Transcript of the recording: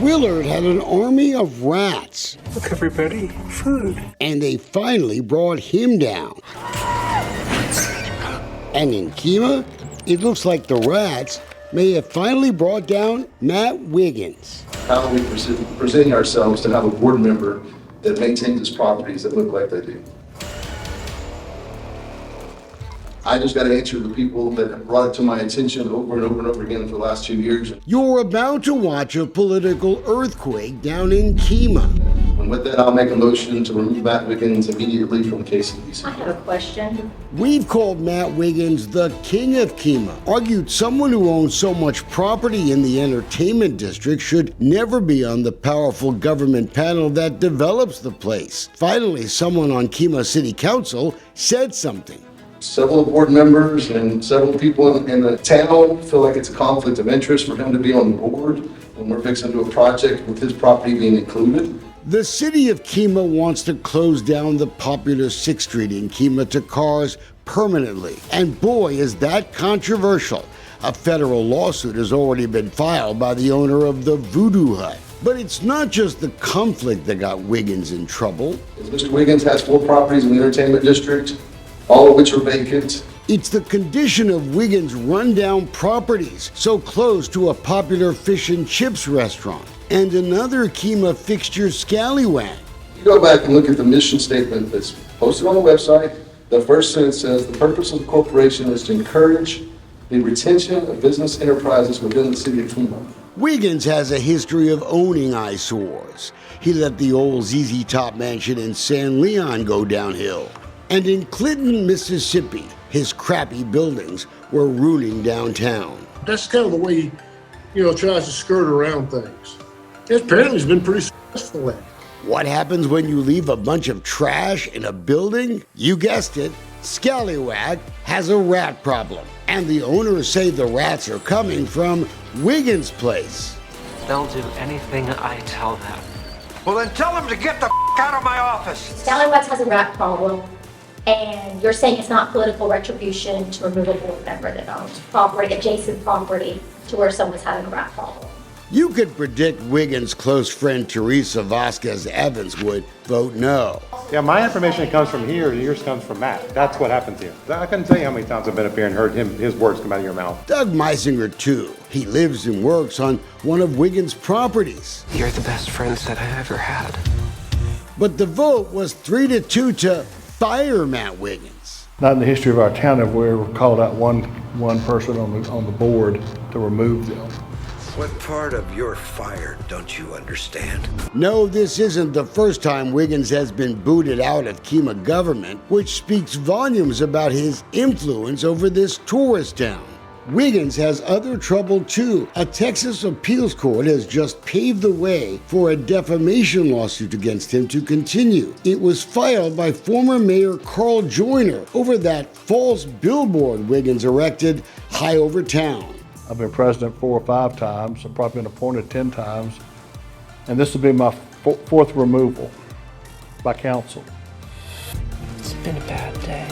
Willard had an army of rats. Look, everybody, food. And they finally brought him down. And in Kemah, it looks like the rats may have finally brought down Matt Wiggins. How are we presenting ourselves to have a board member that maintains his properties that look like they do? I just got to answer the people that have brought it to my attention over and over and over again for the last 2 years. You're about to watch a political earthquake down in Kemah. And with that, I'll make a motion to remove Matt Wiggins immediately from KCBC. I have a question. We've called Matt Wiggins the king of Kemah, argued someone who owns so much property in the entertainment district should never be on the powerful government panel that develops the place. Finally, someone on Kemah City Council said something. Several board members and several people in the town feel like it's a conflict of interest for him to be on the board when we're fixing to do a project with his property being included. The city of Kemah wants to close down the popular 6th Street in Kemah to cars permanently. And boy, is that controversial. A federal lawsuit has already been filed by the owner of the Voodoo Hut. But it's not just the conflict that got Wiggins in trouble. Mr. Wiggins has 4 properties in the entertainment district, all of which are vacant. It's the condition of Wiggins' rundown properties, so close to a popular fish and chips restaurant, and another Kemah fixture scallywag. You go back and look at the mission statement that's posted on the website. The first sentence says, the purpose of the corporation is to encourage the retention of business enterprises within the city of Kemah. Wiggins has a history of owning eyesores. He let the old ZZ Top mansion in San Leon go downhill. And in Clinton, Mississippi, his crappy buildings were ruining downtown. That's kind of the way he, tries to skirt around things. Apparently he's been pretty successful at it. What happens when you leave a bunch of trash in a building? You guessed it, Scallywag has a rat problem. And the owners say the rats are coming from Wiggins' place. They'll do anything I tell them. Well, then tell them to get the out of my office. Scallywags has a rat problem, and you're saying it's not political retribution to remove a board member that owns property, adjacent property, to where someone's having a rat problem. You could predict Wiggins' close friend Teresa Vasquez Evans would vote no. Yeah, my information comes from here, yours comes from Matt. That's what happens here. I couldn't tell you how many times I've been up here and heard his words come out of your mouth. Doug Meisinger, too. He lives and works on one of Wiggins' properties. You're the best friends that I ever had. But the vote was 3-2 to fire Matt Wiggins. Not in the history of our town have we ever called out one person on the board to remove them. What part of your fire don't you understand? No, this isn't the first time Wiggins has been booted out of Kemah government, which speaks volumes about his influence over this tourist town. Wiggins has other trouble too. A Texas appeals court has just paved the way for a defamation lawsuit against him to continue. It was filed by former Mayor Carl Joyner over that false billboard Wiggins erected high over town. I've been president 4 or 5 times. I've probably been appointed 10 times. And this will be my 4th removal by council. It's been a bad day.